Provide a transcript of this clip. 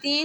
3